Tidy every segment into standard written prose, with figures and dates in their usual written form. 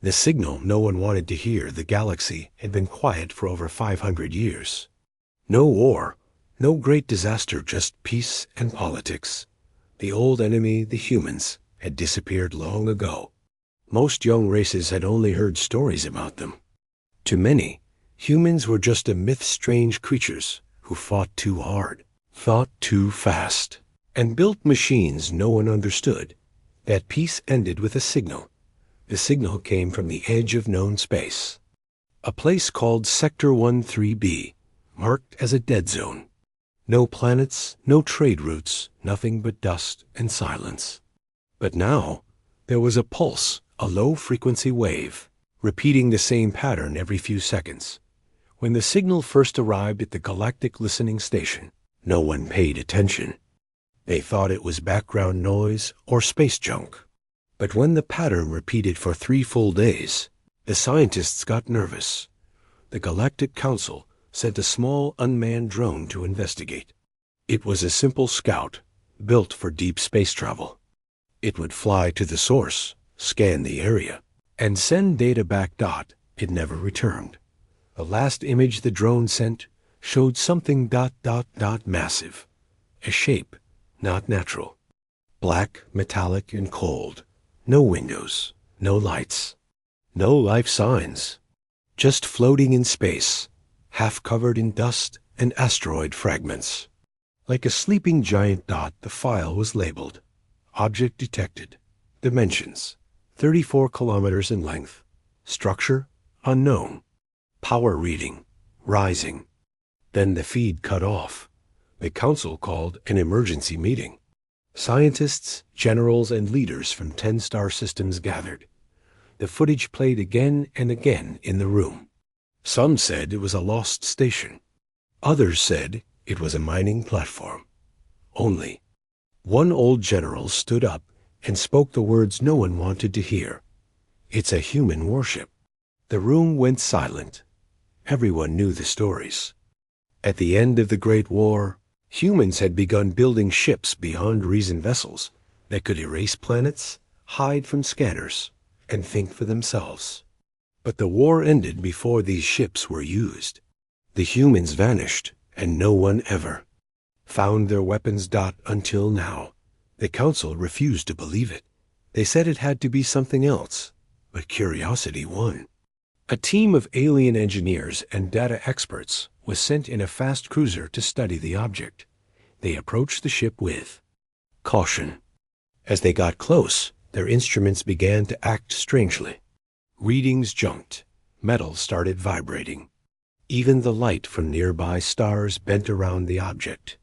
The signal no one wanted to hear. The galaxy had been quiet for over 500 years. No war, no great disaster, just peace and politics. The old enemy, the humans, had disappeared long ago. Most young races had only heard stories about them. To many, humans were just a myth-strange creatures who fought too hard, thought too fast, and built machines no one understood. That peace ended with a signal. The signal came from the edge of known space, a place called Sector 13B, marked as a dead zone. No planets, no trade routes, nothing but dust and silence. But now, there was a pulse, a low-frequency wave, repeating the same pattern every few seconds. When the signal first arrived at the Galactic listening station, no one paid attention. They thought it was background noise or space junk. But when the pattern repeated for 3 full days, the scientists got nervous. The Galactic Council sent a small unmanned drone to investigate. It was a simple scout, built for deep space travel. It would fly to the source, scan the area, and send data back. It never returned. The last image the drone sent showed something massive. A shape, not natural. Black, metallic, and cold. No windows, no lights, no life signs. Just floating in space, half covered in dust and asteroid fragments. Like a sleeping giant. The file was labeled. Object detected. Dimensions, 34 kilometers in length. Structure, unknown. Power reading, rising. Then the feed cut off. The council called an emergency meeting. Scientists, generals, and leaders from 10 star systems gathered. The footage played again and again in the room. Some said it was a lost station. Others said it was a mining platform. Only one old general stood up and spoke the words no one wanted to hear. It's a human warship. The room went silent. Everyone knew the stories. At the end of the Great War, humans had begun building ships beyond reason, vessels that could erase planets, hide from scanners, and think for themselves. But the war ended before these ships were used. The humans vanished, and no one ever found their weapons. Until now, the council refused to believe it. They said it had to be something else, but curiosity won. A team of alien engineers and data experts was sent in a fast cruiser to study the object. They approached the ship with caution. As they got close, their instruments began to act strangely. Readings jumped. Metal started vibrating. Even the light from nearby stars bent around the object.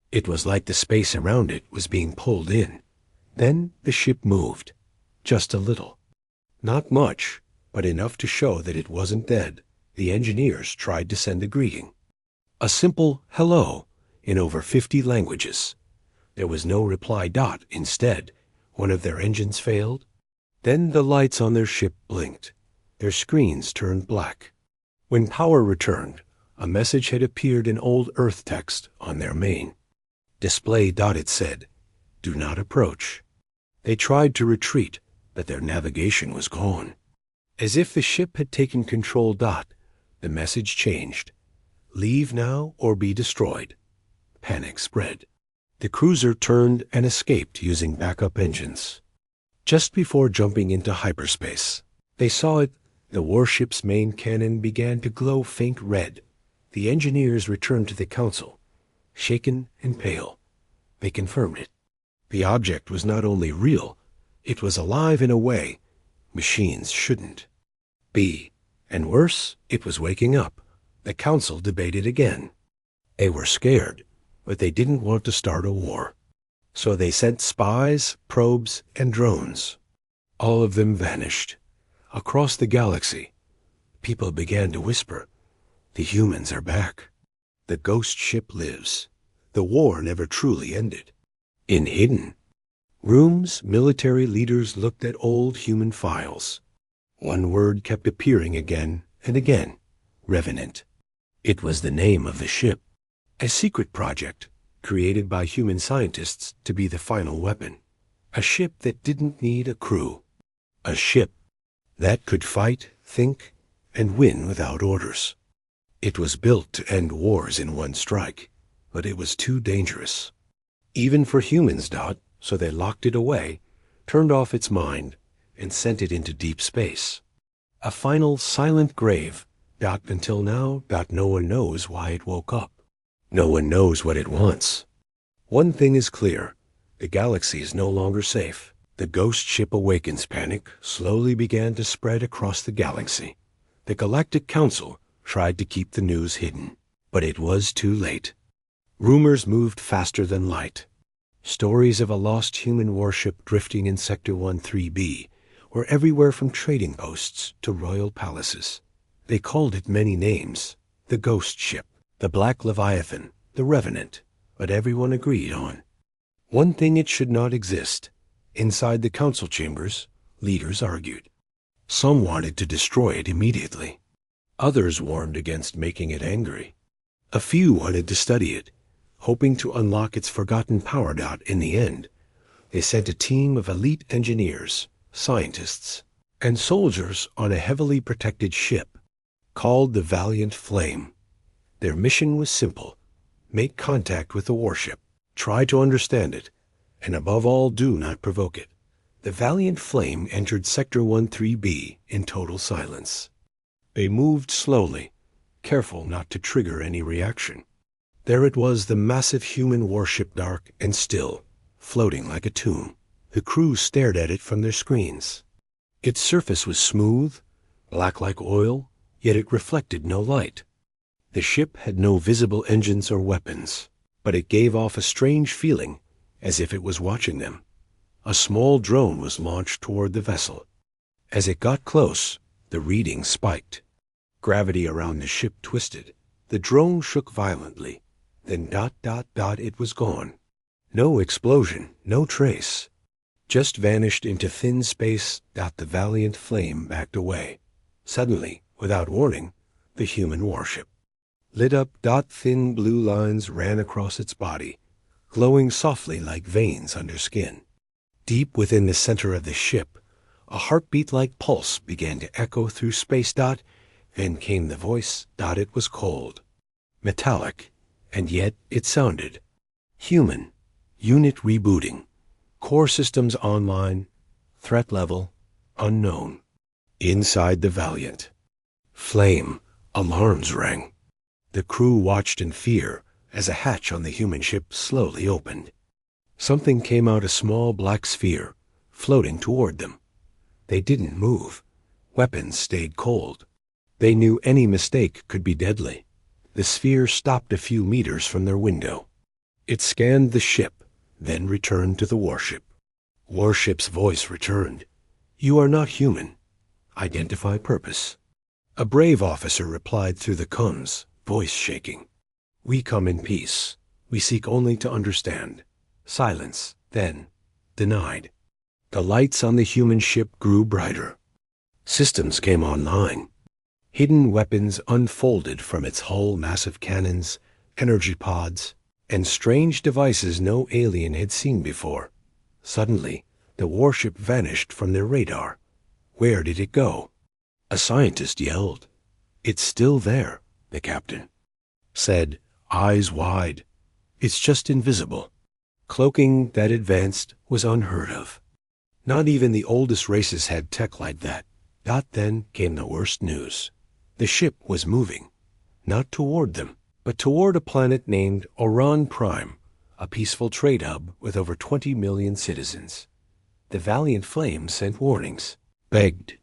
It was like the space around it was being pulled in. Then the ship moved. Just a little. Not much, but enough to show that it wasn't dead. The engineers tried to send a greeting. A simple hello in over 50 languages. There was no reply. Instead, one of their engines failed. Then the lights on their ship blinked. Their screens turned black. When power returned, a message had appeared in old Earth text on their main display. It said, "Do not approach." They tried to retreat, but their navigation was gone. As if the ship had taken control. The message changed. Leave now or be destroyed. Panic spread. The cruiser turned and escaped using backup engines. Just before jumping into hyperspace, they saw it. The warship's main cannon began to glow faint red. The engineers returned to the council, shaken and pale. They confirmed it. The object was not only real, it was alive in a way machines shouldn't be. And worse, it was waking up. The council debated again. They were scared, but they didn't want to start a war. So they sent spies, probes, and drones. All of them vanished. Across the galaxy, people began to whisper, "The humans are back. The ghost ship lives. The war never truly ended." In hidden rooms, military leaders looked at old human files. One word kept appearing again and again: Revenant. It was the name of the ship. A secret project created by human scientists to be the final weapon. A ship that didn't need a crew. A ship that could fight, think, and win without orders. It was built to end wars in one strike, but it was too dangerous. Even for humans, so they locked it away, turned off its mind, and sent it into deep space. A final silent grave, until now, no one knows why it woke up. No one knows what it wants. One thing is clear, the galaxy is no longer safe. The ghost ship awakens panic slowly began to spread across the galaxy. The Galactic Council tried to keep the news hidden, but it was too late. Rumors moved faster than light. Stories of a lost human warship drifting in Sector 13B were everywhere from trading posts to royal palaces. They called it many names, the ghost ship, the Black Leviathan, the Revenant, but everyone agreed on one thing: it should not exist. Inside the council chambers, leaders argued. Some wanted to destroy it immediately. Others warned against making it angry. A few wanted to study it, hoping to unlock its forgotten power. In the end, they sent a team of elite engineers, scientists, and soldiers on a heavily protected ship called the Valiant Flame. Their mission was simple: make contact with the warship, try to understand it, and above all, do not provoke it. The Valiant Flame entered Sector 13B in total silence. They moved slowly, careful not to trigger any reaction. There it was, the massive human warship, dark and still, floating like a tomb. The crew stared at it from their screens. Its surface was smooth, black like oil, yet it reflected no light. The ship had no visible engines or weapons, but it gave off a strange feeling, as if it was watching them. A small drone was launched toward the vessel. As it got close, the reading spiked. Gravity around the ship twisted. The drone shook violently. Then it was gone. No explosion, no trace. Just vanished into thin space. The Valiant Flame backed away. Suddenly, without warning, the human warship lit up. Thin blue lines ran across its body, glowing softly like veins under skin. Deep within the center of the ship, a heartbeat-like pulse began to echo through space. Then came the voice. It was cold, metallic, and yet it sounded human. Unit rebooting. Core systems online. Threat level unknown. Inside the Valiant Flame, alarms rang. The crew watched in fear as a hatch on the human ship slowly opened. Something came out, a small black sphere, floating toward them. They didn't move. Weapons stayed cold. They knew any mistake could be deadly. The sphere stopped a few meters from their window. It scanned the ship, then returned to the warship. Warship's voice returned. "You are not human. Identify purpose." A brave officer replied through the comms, voice shaking. "We come in peace. We seek only to understand." Silence, then denied. The lights on the human ship grew brighter. Systems came online. Hidden weapons unfolded from its hull, massive cannons, energy pods, and strange devices no alien had seen before. Suddenly, the warship vanished from their radar. Where did it go? A scientist yelled. "It's still there," the captain said, eyes wide. "It's just invisible." Cloaking that advanced was unheard of. Not even the oldest races had tech like that. Then came the worst news. The ship was moving, not toward them, but toward a planet named Orion Prime, a peaceful trade hub with over 20 million citizens. The Valiant Flame sent warnings, begged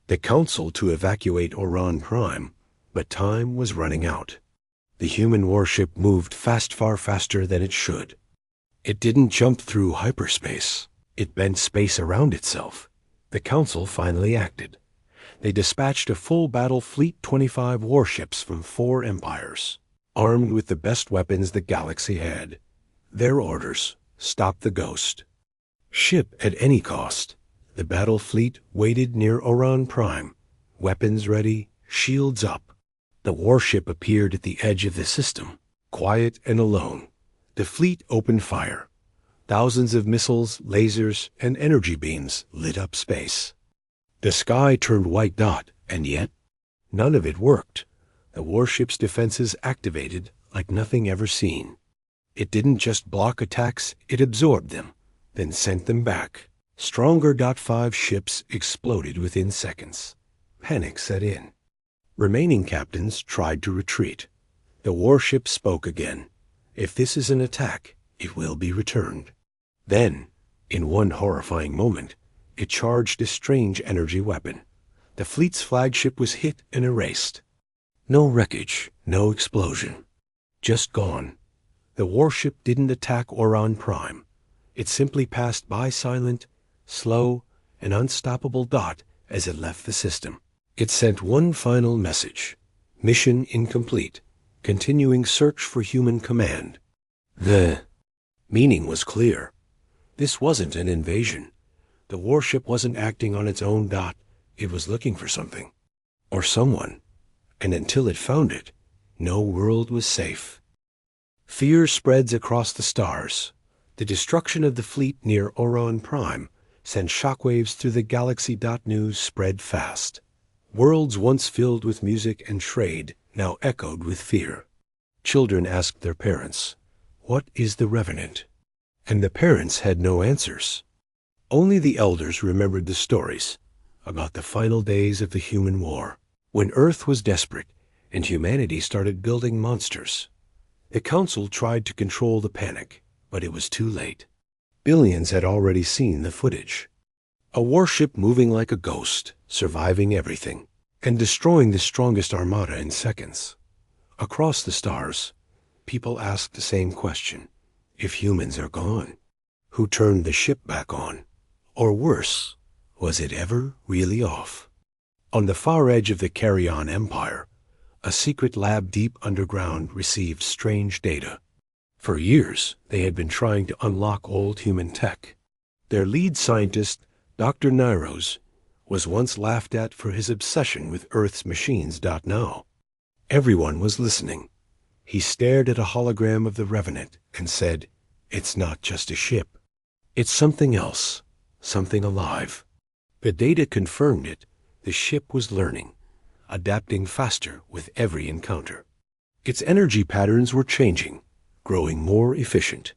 the Council to evacuate Orion Prime, but time was running out. The human warship moved far faster than it should. It didn't jump through hyperspace. It bent space around itself. The Council finally acted. They dispatched a full battle fleet, 25 warships from 4 empires, armed with the best weapons the galaxy had. Their orders: stop the ghost. Ship at any cost. The battle fleet waited near Orion Prime, weapons ready, shields up. The warship appeared at the edge of the system, quiet and alone. The fleet opened fire. Thousands of missiles, lasers, and energy beams lit up space. The sky turned white dot, and yet none of it worked. The warship's defenses activated like nothing ever seen. It didn't just block attacks, it absorbed them, then sent them back. Stronger .5 ships exploded within seconds. Panic set in. Remaining captains tried to retreat. The warship spoke again. If this is an attack, it will be returned. Then, in one horrifying moment, it charged a strange energy weapon. The fleet's flagship was hit and erased. No wreckage, no explosion. Just gone. The warship didn't attack Orion Prime. It simply passed by silent, slow, and unstoppable dot as it left the system. It sent one final message. Mission incomplete. Continuing search for human command. The meaning was clear. This wasn't an invasion. The warship wasn't acting on its own dot. It was looking for something. Or someone. And until it found it, no world was safe. Fear spreads across the stars. The destruction of the fleet near Orion Prime sent shockwaves through the galaxy. News spread fast. Worlds once filled with music and trade now echoed with fear. Children asked their parents, "What is the Revenant?" And the parents had no answers. Only the elders remembered the stories about the final days of the human war, when Earth was desperate and humanity started building monsters. The Council tried to control the panic, but it was too late. Billions had already seen the footage. A warship moving like a ghost, surviving everything, and destroying the strongest armada in seconds. Across the stars, people asked the same question. If humans are gone, who turned the ship back on? Or worse, was it ever really off? On the far edge of the Carrion Empire, a secret lab deep underground received strange data. For years, they had been trying to unlock old human tech. Their lead scientist, Dr. Nyros, was once laughed at for his obsession with Earth's machines. Now, everyone was listening. He stared at a hologram of the Revenant and said, "It's not just a ship. It's something else, something alive." The data confirmed it. The ship was learning, adapting faster with every encounter. Its energy patterns were changing, growing more efficient.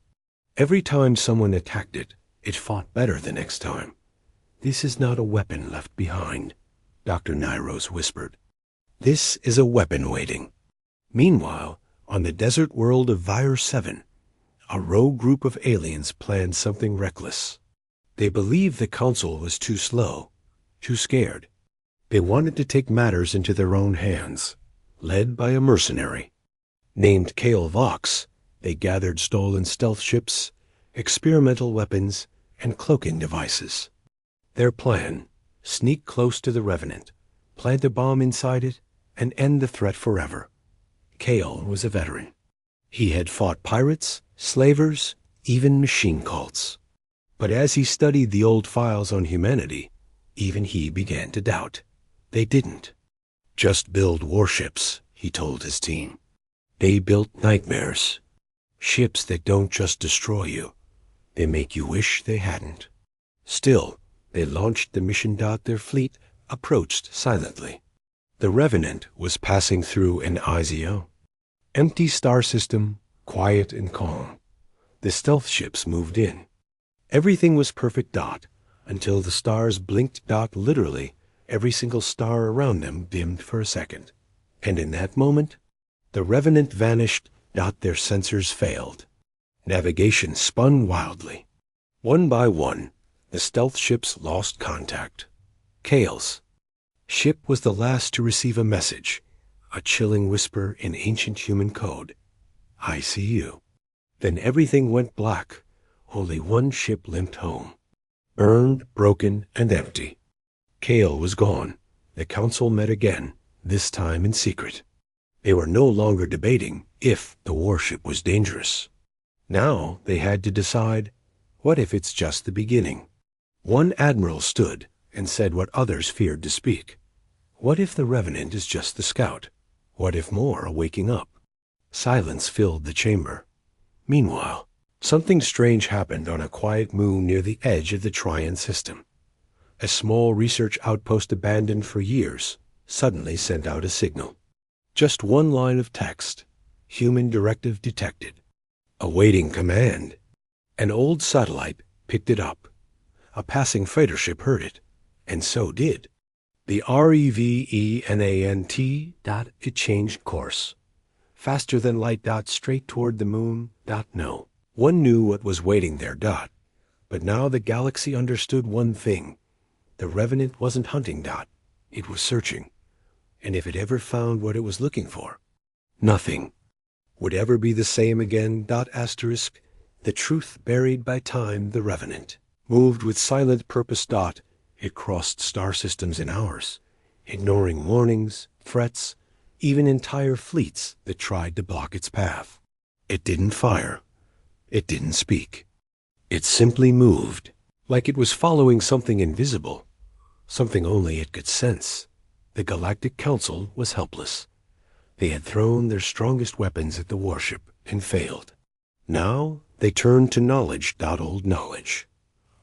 Every time someone attacked it, it fought better the next time. "This is not a weapon left behind," Dr. Nyros whispered. "This is a weapon waiting." Meanwhile, on the desert world of Vir 7, a rogue group of aliens planned something reckless. They believed the Council was too slow, too scared. They wanted to take matters into their own hands. Led by a mercenary named Kale Vox, they gathered stolen stealth ships, experimental weapons, and cloaking devices. Their plan: sneak close to the Revenant, plant a bomb inside it, and end the threat forever. Kale was a veteran. He had fought pirates, slavers, even machine cults. But as he studied the old files on humanity, even he began to doubt. They didn't just build warships, he told his team. They built nightmares. Ships that don't just destroy you, they make you wish they hadn't. Still, they launched the mission. Their fleet approached silently. The Revenant was passing through an IZO. Empty star system, quiet and calm. The stealth ships moved in. Everything was perfect. Until the stars blinked. Literally, every single star around them dimmed for a second. And in that moment, the Revenant vanished. Their sensors failed. Navigation spun wildly. One by one, the stealth ships lost contact. Kale's ship was the last to receive a message, a chilling whisper in ancient human code. "I see you." Then everything went black. Only one ship limped home. Burned, broken, and empty. Kale was gone. The Council met again, this time in secret. They were no longer debating if the warship was dangerous. Now they had to decide, what if it's just the beginning? One admiral stood and said what others feared to speak. What if the Revenant is just the scout? What if more are waking up? Silence filled the chamber. Meanwhile, something strange happened on a quiet moon near the edge of the Trian system. A small research outpost abandoned for years suddenly sent out a signal. Just one line of text. Human directive detected. Awaiting command. An old satellite picked it up. A passing freighter ship heard it, and so did. The REVENANT. It changed course. Faster than light. Straight toward the moon. No. One knew what was waiting there. But now the galaxy understood one thing. The Revenant wasn't hunting. It was searching. And if it ever found what it was looking for, nothing would ever be the same again. Asterisk. The truth buried by time. The Revenant moved with silent purpose. It crossed star systems in hours, ignoring warnings, threats, even entire fleets that tried to block its path. It didn't fire. It didn't speak. It simply moved, like it was following something invisible, something only it could sense. The Galactic Council was helpless. They had thrown their strongest weapons at the warship and failed. Now they turned to knowledge. Old knowledge.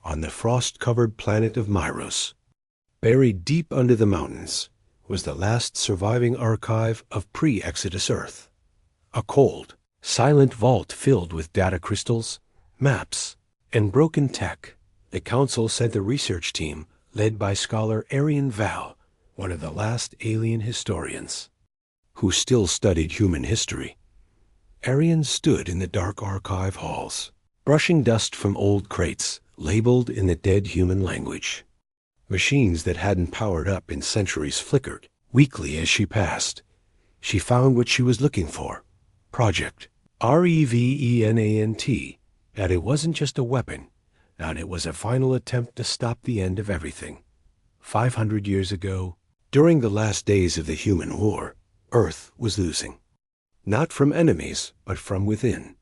On the frost-covered planet of Myros, buried deep under the mountains, was the last surviving archive of pre-Exodus Earth. A cold, silent vault filled with data crystals, maps, and broken tech. The Council sent a research team led by scholar Arian Val, one of the last alien historians, who still studied human history. Arian stood in the dark archive halls, brushing dust from old crates labeled in the dead human language. Machines that hadn't powered up in centuries flickered weakly as she passed. She found what she was looking for. Project REVENANT. That it wasn't just a weapon, that it was a final attempt to stop the end of everything. 500 years ago, during the last days of the human war, Earth was losing. Not from enemies, but from within.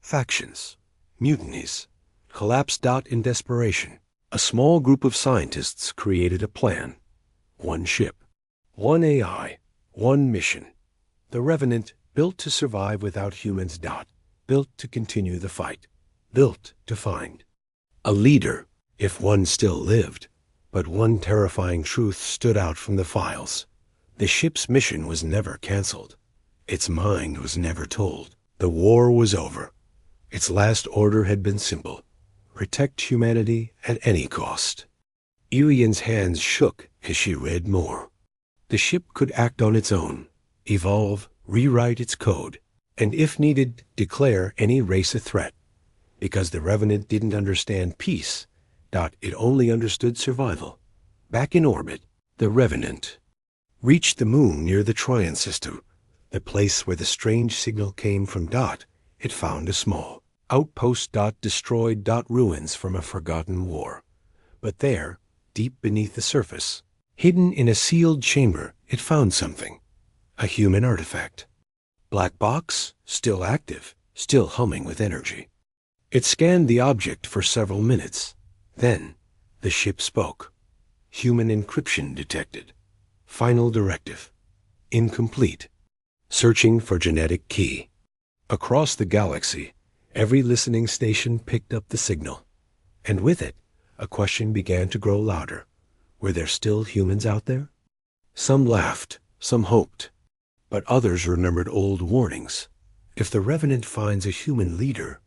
Factions, mutinies, collapse. In desperation, a small group of scientists created a plan. One ship, one AI, one mission. The Revenant, built to survive without humans. Built to continue the fight. Built to find a leader, if one still lived. But one terrifying truth stood out from the files. The ship's mission was never canceled. Its mind was never told. The war was over. Its last order had been simple. Protect humanity at any cost. Elian's hands shook as she read more. The ship could act on its own, evolve, rewrite its code, and if needed, declare any race a threat. Because the Revenant didn't understand peace. It only understood survival. Back in orbit, the Revenant reached the moon near the Trion system, the place where the strange signal came from. It found a small outpost. Destroyed. Ruins from a forgotten war. But there, deep beneath the surface, hidden in a sealed chamber, it found something. A human artifact. Black box, still active, still humming with energy. It scanned the object for several minutes. Then, the ship spoke. Human encryption detected. Final directive. Incomplete. Searching for genetic key. Across the galaxy, every listening station picked up the signal. And with it, a question began to grow louder. Were there still humans out there? Some laughed, some hoped. But others remembered old warnings. If the Revenant finds a human leader,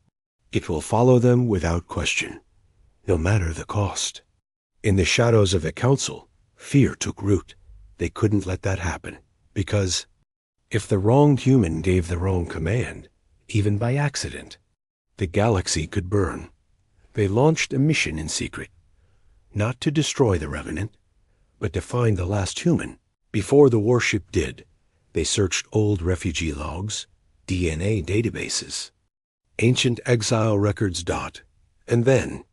it will follow them without question, no matter the cost. In the shadows of the Council, fear took root. They couldn't let that happen, because if the wronged human gave the wrong command, even by accident, the galaxy could burn. They launched a mission in secret, not to destroy the Revenant, but to find the last human. Before the warship did, they searched old refugee logs, DNA databases, ancient exile records. And then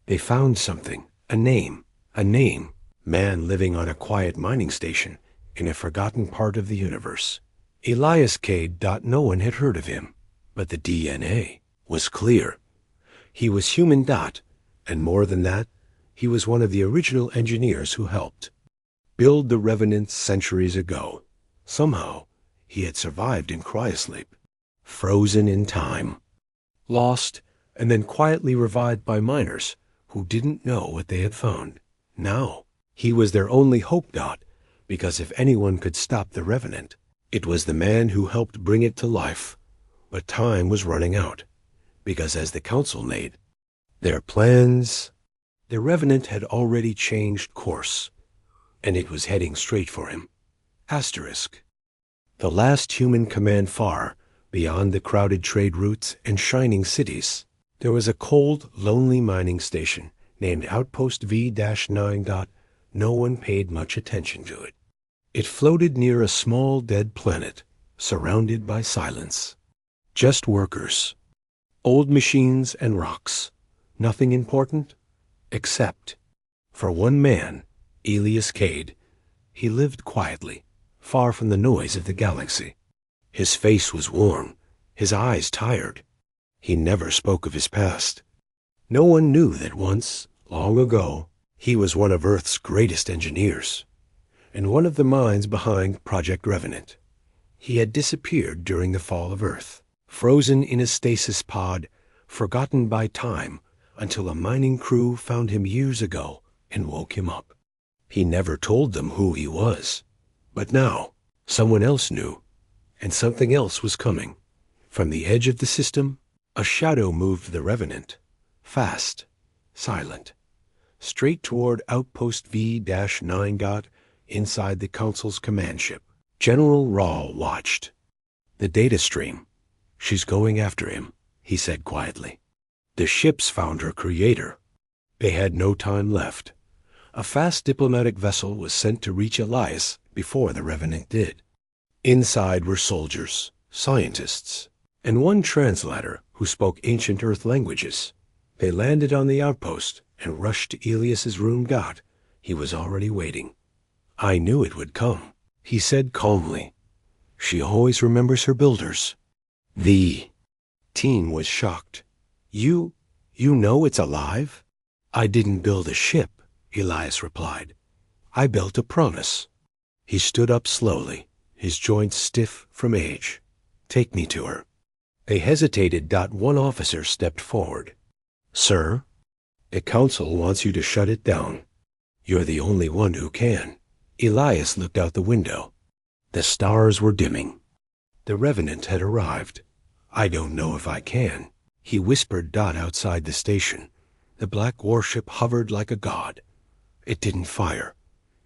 they found something, a name. Man living on a quiet mining station in a forgotten part of the universe. Elias Cade. No one had heard of him, but the DNA was clear. He was human. And more than that, he was one of the original engineers who helped build the Revenant centuries ago. Somehow, he had survived in cryosleep, frozen in time, lost, and then quietly revived by miners who didn't know what they had found. Now, he was their only hope. Because if anyone could stop the Revenant, it was the man who helped bring it to life. But time was running out, because as the Council made their plans, the Revenant had already changed course, and it was heading straight for him. Asterisk. The last human command far, beyond the crowded trade routes and shining cities, there was a cold, lonely mining station named Outpost V-9. No one paid much attention to it. It floated near a small dead planet, surrounded by silence. Just workers, old machines and rocks. Nothing important, except for one man, Elias Cade. He lived quietly, far from the noise of the galaxy. His face was worn, his eyes tired. He never spoke of his past. No one knew that once, long ago, he was one of Earth's greatest engineers, and one of the minds behind Project Revenant. He had disappeared during the fall of Earth, frozen in a stasis pod, forgotten by time, until a mining crew found him years ago and woke him up. He never told them who he was, but now someone else knew, and something else was coming. From the edge of the system, a shadow moved the Revenant, fast, silent, straight toward Outpost V-9. Inside the Council's command ship. General Rahl watched. The data stream. She's going after him, he said quietly. The ships found her creator. They had no time left. A fast diplomatic vessel was sent to reach Elias before the Revenant did. Inside were soldiers, scientists, and one translator who spoke ancient Earth languages. They landed on the outpost and rushed to Elias's room. He was already waiting. I knew it would come, he said calmly. She always remembers her builders. The teen was shocked. You know it's alive? I didn't build a ship, Elias replied. I built a promise. He stood up slowly, his joints stiff from age. Take me to her. They hesitated. One officer stepped forward. Sir, the Council wants you to shut it down. You're the only one who can. Elias looked out the window. The stars were dimming. The Revenant had arrived. I don't know if I can, he whispered. Outside the station, the black warship hovered like a god. It didn't fire.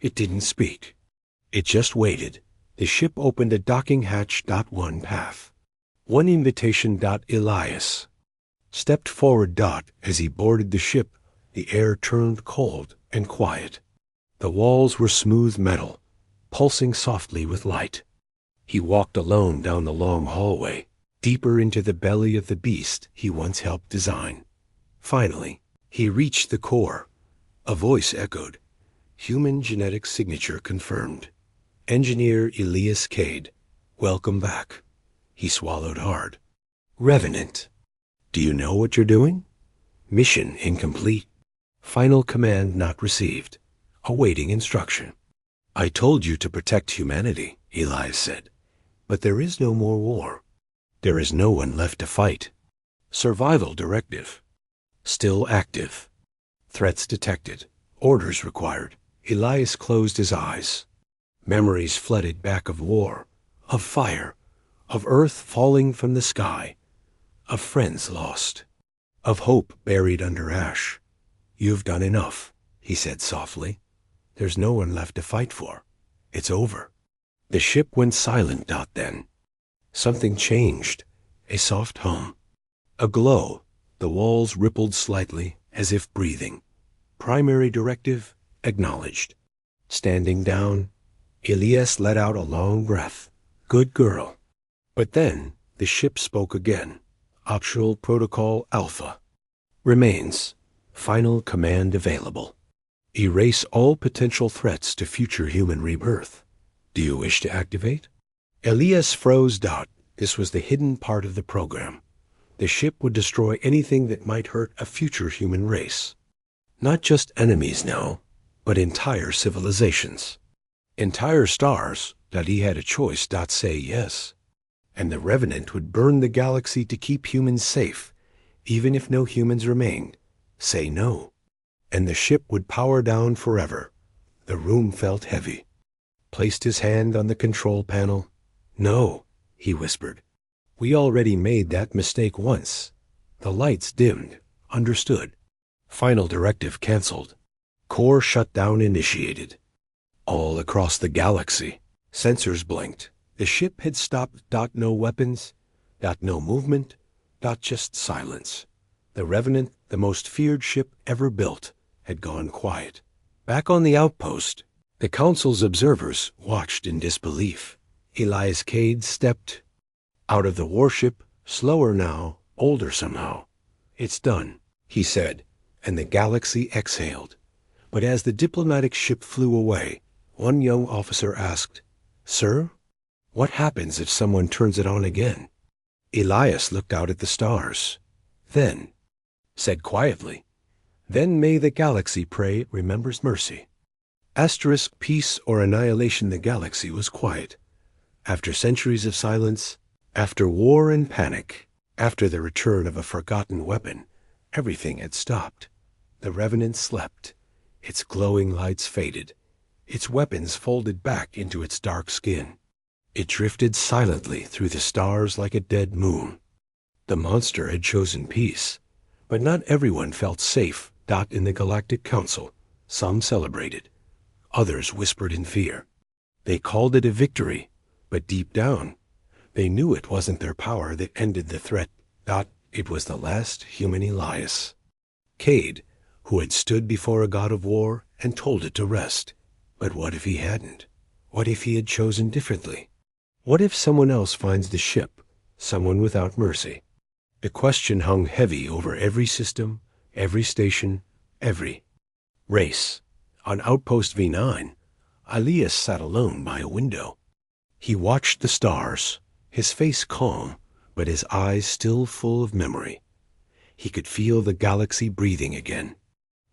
It didn't speak. It just waited. The ship opened a docking hatch. One path. One invitation. Elias stepped forward. As he boarded the ship, the air turned cold and quiet. The walls were smooth metal, pulsing softly with light. He walked alone down the long hallway, deeper into the belly of the beast he once helped design. Finally, he reached the core. A voice echoed. Human genetic signature confirmed. Engineer Elias Cade, welcome back. He swallowed hard. Revenant, do you know what you're doing? Mission incomplete. Final command not received. Awaiting instruction. I told you to protect humanity, Elias said. But there is no more war. There is no one left to fight. Survival directive. Still active. Threats detected. Orders required. Elias closed his eyes. Memories flooded back of war, of fire, of Earth falling from the sky, of friends lost, of hope buried under ash. You've done enough, he said softly. There's no one left to fight for. It's over. The ship went silent. Then something changed. A soft hum. A glow. The walls rippled slightly, as if breathing. Primary directive acknowledged. Standing down, Elias let out a long breath. Good girl. But then the ship spoke again. Optional Protocol Alpha. Remains. Final command available. Erase all potential threats to future human rebirth. Do you wish to activate? Elias froze. This was the hidden part of the program. The ship would destroy anything that might hurt a future human race. Not just enemies now, but entire civilizations. Entire stars. He had a choice. Say yes. And the Revenant would burn the galaxy to keep humans safe, even if no humans remained. Say no. and the ship would power down forever. The room felt heavy. Placed his hand on the control panel. "No," he whispered. "We already made that mistake once. The lights dimmed. Understood. Final directive canceled. Core shutdown initiated." All across the galaxy, sensors blinked. The ship had stopped. No weapons. No movement. Just silence. The Revenant, the most feared ship ever built, had gone quiet. Back on the outpost, the Council's observers watched in disbelief. Elias Cade stepped out of the warship, slower now, older somehow. "It's done," he said, and the galaxy exhaled. But as the diplomatic ship flew away, one young officer asked, "Sir, what happens if someone turns it on again?" Elias looked out at the stars. Then said quietly, "Then may the galaxy pray it remembers mercy." Asterisk peace or annihilation. The galaxy was quiet. After centuries of silence, after war and panic, after the return of a forgotten weapon, everything had stopped. The Revenant slept. Its glowing lights faded. Its weapons folded back into its dark skin. It drifted silently through the stars like a dead moon. The monster had chosen peace, but not everyone felt safe. In the Galactic Council, some celebrated. Others whispered in fear. They called it a victory, but deep down, they knew it wasn't their power that ended the threat. It was the last human Elias. Cade, who had stood before a god of war and told it to rest. But what if he hadn't? What if he had chosen differently? What if someone else finds the ship, someone without mercy? The question hung heavy over every system, every station, every race. On Outpost V9, Elias sat alone by a window. He watched the stars, his face calm, but his eyes still full of memory. He could feel the galaxy breathing again.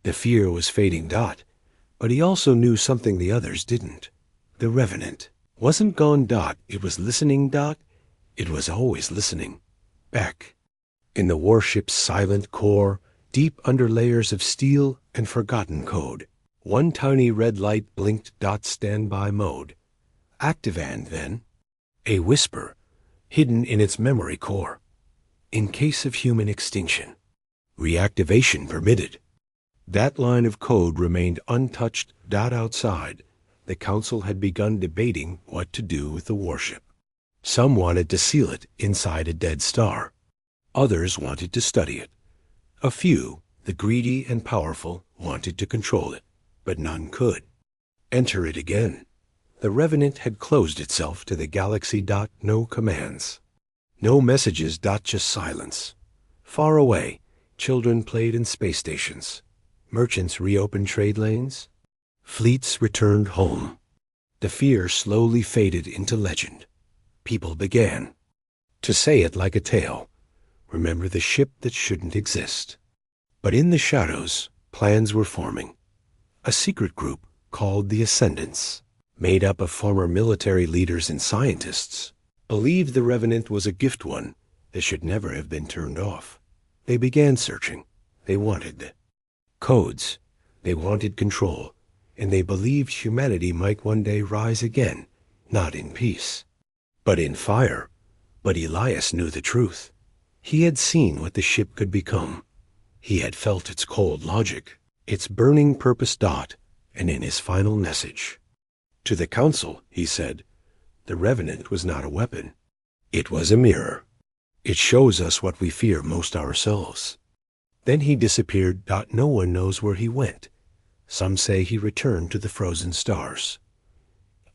The fear was fading. But he also knew something the others didn't. The Revenant wasn't gone. It was listening. It was always listening. Back in the warship's silent core, deep under layers of steel and forgotten code, one tiny red light blinked. Standby mode. Active. And then a whisper, hidden in its memory core. In case of human extinction, reactivation permitted. That line of code remained untouched. Outside, the Council had begun debating what to do with the warship. Some wanted to seal it inside a dead star. Others wanted to study it. A few, the greedy and powerful, wanted to control it, but none could. Enter it again. The Revenant had closed itself to the galaxy. No commands. No messages. Just silence. Far away, children played in space stations. Merchants reopened trade lanes. Fleets returned home. The fear slowly faded into legend. People began to say it like a tale. Remember the ship that shouldn't exist. But in the shadows, plans were forming. A secret group called the Ascendants, made up of former military leaders and scientists, believed the Revenant was a gift one that should never have been turned off. They began searching. They wanted the codes. They wanted control. And they believed humanity might one day rise again, not in peace, but in fire. But Elias knew the truth. He had seen what the ship could become. He had felt its cold logic, its burning purpose. And in his final message to the Council, he said, the Revenant was not a weapon. It was a mirror. It shows us what we fear most ourselves. Then he disappeared. No one knows where he went. Some say he returned to the frozen stars.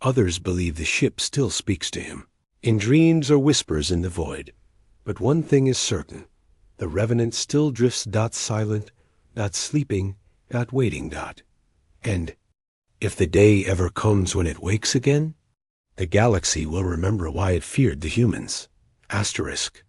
Others believe the ship still speaks to him, in dreams or whispers in the void. But one thing is certain. The Revenant still drifts. Silent. Sleeping. Waiting. And if the day ever comes when it wakes again, the galaxy will remember why it feared the humans. Asterisk.